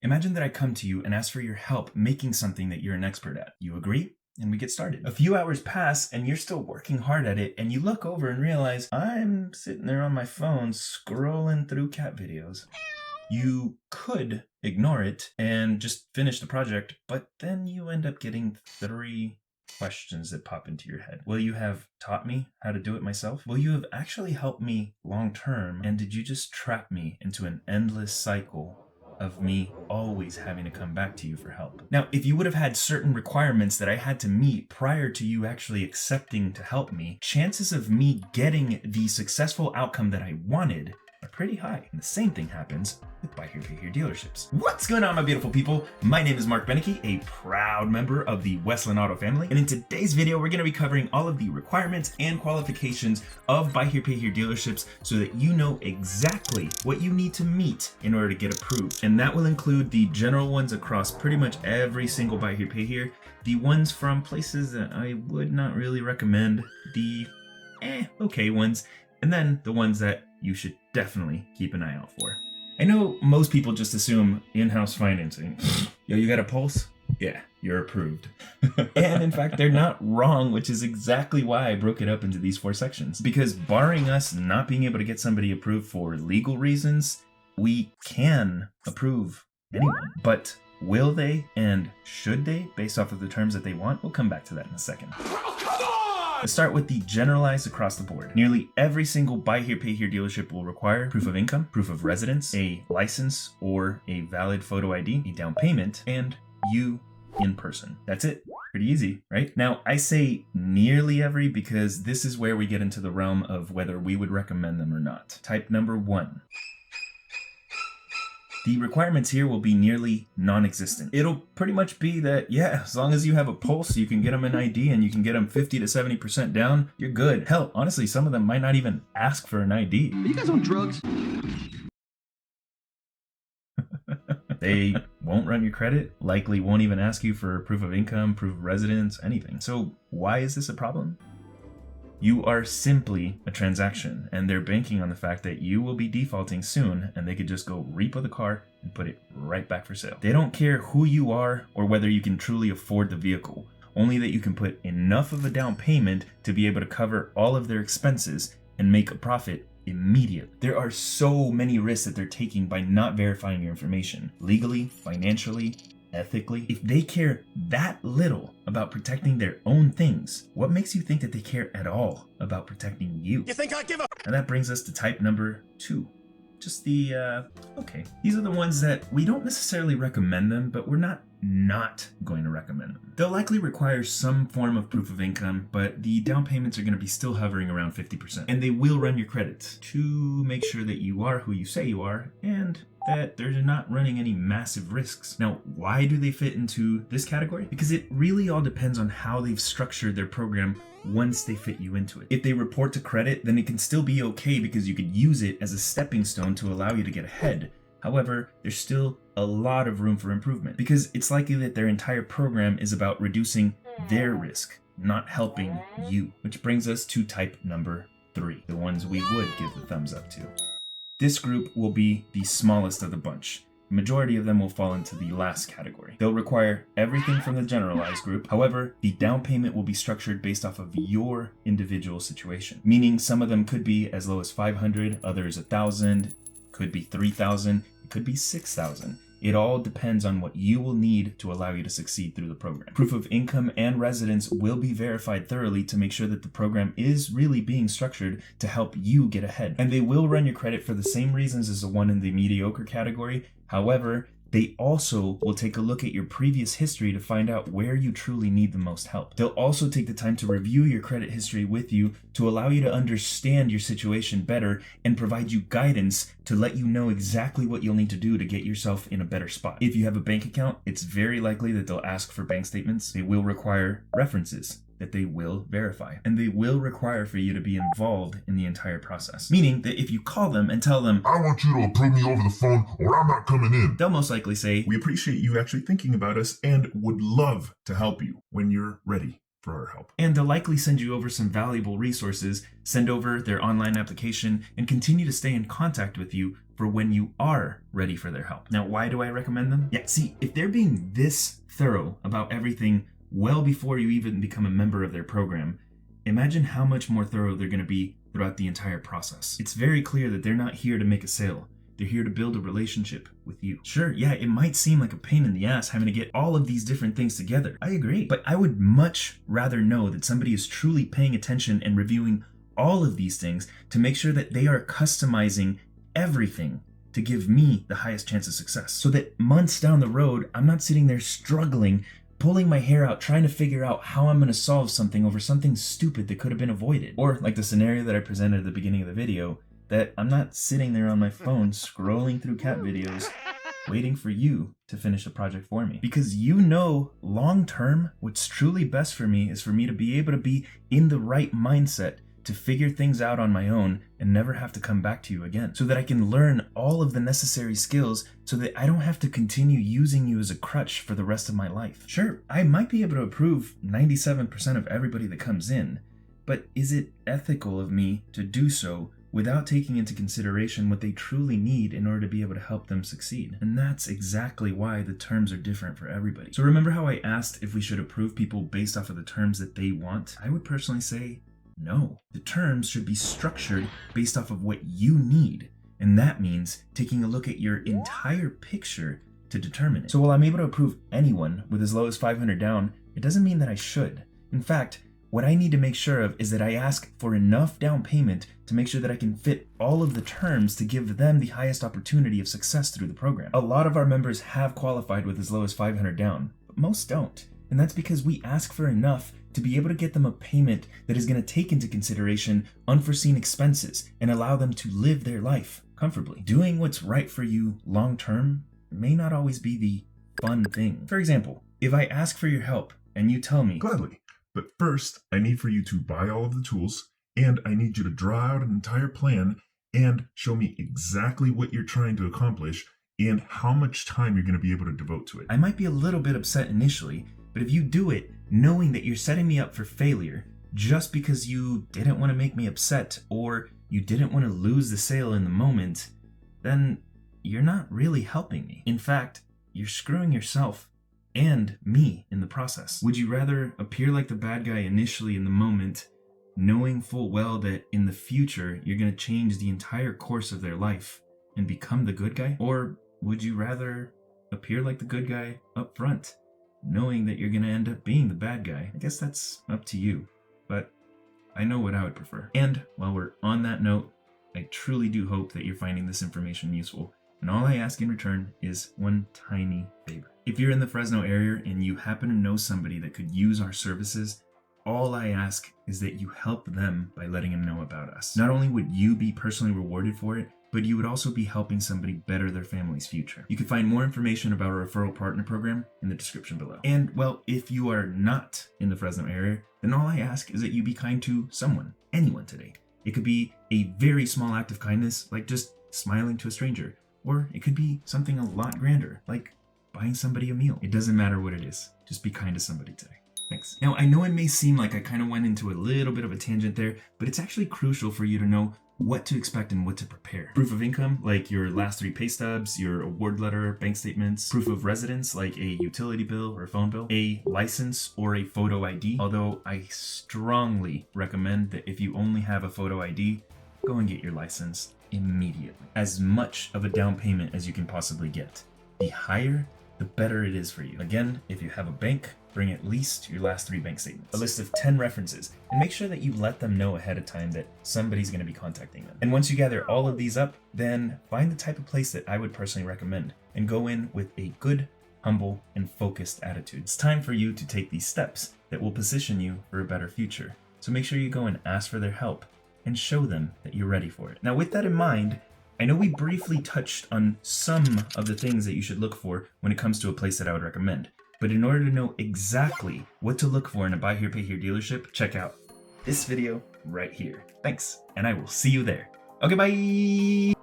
Imagine that I come to you and ask for your help making something that you're an expert at. You agree? And we get started. A few hours pass and you're still working hard at it, and you look over and realize I'm sitting there on my phone scrolling through cat videos. You could ignore it and just finish the project, but then you end up getting 3 questions that pop into your head. Will you have taught me how to do it myself? Will you have actually helped me long term? And did you just trap me into an endless cycle of me always having to come back to you for help? Now, if you would have had certain requirements that I had to meet prior to you actually accepting to help me, chances of me getting the successful outcome that I wanted are pretty high. And the same thing happens with Buy Here, Pay Here dealerships. What's going on, my beautiful people? My name is Mark Beneke, a proud member of the Westland Auto family. And in today's video, we're going to be covering all of the requirements and qualifications of Buy Here, Pay Here dealerships so that you know exactly what you need to meet in order to get approved. And that will include the general ones across pretty much every single Buy Here, Pay Here, the ones from places that I would not really recommend, the okay ones, and then the ones that you should definitely keep an eye out for. I know most people just assume in-house financing. Yo, you got a pulse? Yeah, you're approved. And in fact, they're not wrong, which is exactly why I broke it up into these 4 sections. Because barring us not being able to get somebody approved for legal reasons, we can approve anyone. But will they and should they, based off of the terms that they want? We'll come back to that in a second. Let's start with the generalized across the board. Nearly every single Buy Here, Pay Here dealership will require proof of income, proof of residence, a license or a valid photo ID, a down payment, and you in person. That's it. Pretty easy, right? Now, I say nearly every because this is where we get into the realm of whether we would recommend them or not. Type number 1. The requirements here will be nearly non-existent. It'll pretty much be that, yeah, as long as you have a pulse, you can get them an ID and you can get them 50 to 70% down, you're good. Hell, honestly, some of them might not even ask for an ID. Are you guys on drugs? They won't run your credit, likely won't even ask you for proof of income, proof of residence, anything. So why is this a problem? You are simply a transaction, and they're banking on the fact that you will be defaulting soon, and they could just go repo the car and put it right back for sale. They don't care who you are or whether you can truly afford the vehicle, only that you can put enough of a down payment to be able to cover all of their expenses and make a profit immediately. There are so many risks that they're taking by not verifying your information, legally, financially, ethically. If they care that little about protecting their own things, what makes you think that they care at all about protecting you? You think I give a... And that brings us to type number 2. Just the, okay. These are the ones that we don't necessarily recommend them, but we're not going to recommend them. They'll likely require some form of proof of income, but the down payments are going to be still hovering around 50%. And they will run your credits to make sure that you are who you say you are, and that they're not running any massive risks. Now, why do they fit into this category? Because it really all depends on how they've structured their program once they fit you into it. If they report to credit, then it can still be okay because you could use it as a stepping stone to allow you to get ahead. However, there's still a lot of room for improvement because it's likely that their entire program is about reducing their risk, not helping you. Which brings us to type number 3, the ones we would give the thumbs up to. This group will be the smallest of the bunch. The majority of them will fall into the last category. They'll require everything from the generalized group. However, the down payment will be structured based off of your individual situation, meaning some of them could be as low as $500, others $1,000, could be $3,000, it could be $6,000. It all depends on what you will need to allow you to succeed through the program. Proof of income and residence will be verified thoroughly to make sure that the program is really being structured to help you get ahead. And they will run your credit for the same reasons as the one in the mediocre category. However, they also will take a look at your previous history to find out where you truly need the most help. They'll also take the time to review your credit history with you to allow you to understand your situation better and provide you guidance to let you know exactly what you'll need to do to get yourself in a better spot. If you have a bank account, it's very likely that they'll ask for bank statements. They will require references that they will verify, and they will require for you to be involved in the entire process. Meaning that if you call them and tell them, I want you to approve me over the phone or I'm not coming in, they'll most likely say, we appreciate you actually thinking about us and would love to help you when you're ready for our help. And they'll likely send you over some valuable resources, send over their online application, and continue to stay in contact with you for when you are ready for their help. Now, why do I recommend them? Yeah, see, if they're being this thorough about everything well before you even become a member of their program, imagine how much more thorough they're going to be throughout the entire process. It's very clear that they're not here to make a sale. They're here to build a relationship with you. Sure, yeah, it might seem like a pain in the ass having to get all of these different things together. I agree. But I would much rather know that somebody is truly paying attention and reviewing all of these things to make sure that they are customizing everything to give me the highest chance of success. So that months down the road, I'm not sitting there struggling, pulling my hair out, trying to figure out how I'm going to solve something over something stupid that could have been avoided. Or like the scenario that I presented at the beginning of the video, that I'm not sitting there on my phone scrolling through cat videos waiting for you to finish the project for me. Because you know, long term, what's truly best for me is for me to be able to be in the right mindset to figure things out on my own and never have to come back to you again, so that I can learn all of the necessary skills so that I don't have to continue using you as a crutch for the rest of my life. Sure, I might be able to approve 97% of everybody that comes in, but is it ethical of me to do so without taking into consideration what they truly need in order to be able to help them succeed? And that's exactly why the terms are different for everybody. So remember how I asked if we should approve people based off of the terms that they want? I would personally say no. The terms should be structured based off of what you need, and that means taking a look at your entire picture to determine it. So while I'm able to approve anyone with as low as 500 down, it doesn't mean that I should. In fact, what I need to make sure of is that I ask for enough down payment to make sure that I can fit all of the terms to give them the highest opportunity of success through the program. A lot of our members have qualified with as low as 500 down, but most don't. And that's because we ask for enough to be able to get them a payment that is going to take into consideration unforeseen expenses and allow them to live their life comfortably. Doing what's right for you long term may not always be the fun thing. For example, if I ask for your help and you tell me, Gladly. But first, I need for you to buy all of the tools, and I need you to draw out an entire plan and show me exactly what you're trying to accomplish and how much time you're going to be able to devote to it. I might be a little bit upset initially, but if you do it knowing that you're setting me up for failure just because you didn't want to make me upset or you didn't want to lose the sale in the moment, then you're not really helping me. In fact, you're screwing yourself and me in the process. Would you rather appear like the bad guy initially in the moment, knowing full well that in the future you're going to change the entire course of their life and become the good guy? Or would you rather appear like the good guy up front, knowing that you're going to end up being the bad guy? I guess that's up to you, but I know what I would prefer. And while we're on that note, I truly do hope that you're finding this information useful. And all I ask in return is one tiny favor. If you're in the Fresno area and you happen to know somebody that could use our services, all I ask is that you help them by letting them know about us. Not only would you be personally rewarded for it, but you would also be helping somebody better their family's future. You can find more information about our referral partner program in the description below. And well, if you are not in the Fresno area, then all I ask is that you be kind to someone, anyone today. It could be a very small act of kindness, like just smiling to a stranger, or it could be something a lot grander, like buying somebody a meal. It doesn't matter what it is. Just be kind to somebody today. Thanks. Now, I know it may seem like I kind of went into a little bit of a tangent there, but it's actually crucial for you to know what to expect and what to prepare. Proof of income, like your last 3 pay stubs, your award letter, bank statements. Proof of residence, like a utility bill or a phone bill. A license or a photo ID, although I strongly recommend that if you only have a photo ID, go and get your license immediately. As much of a down payment as you can possibly get. The higher, the better it is for you. Again, if you have a bank, bring at least your last 3 bank statements, a list of 10 references, and make sure that you let them know ahead of time that somebody's going to be contacting them. And once you gather all of these up, then find the type of place that I would personally recommend and go in with a good, humble, and focused attitude. It's time for you to take these steps that will position you for a better future. So make sure you go and ask for their help and show them that you're ready for it. Now, with that in mind, I know we briefly touched on some of the things that you should look for when it comes to a place that I would recommend. But in order to know exactly what to look for in a Buy Here, Pay Here dealership, check out this video right here. Thanks, and I will see you there. Okay, bye!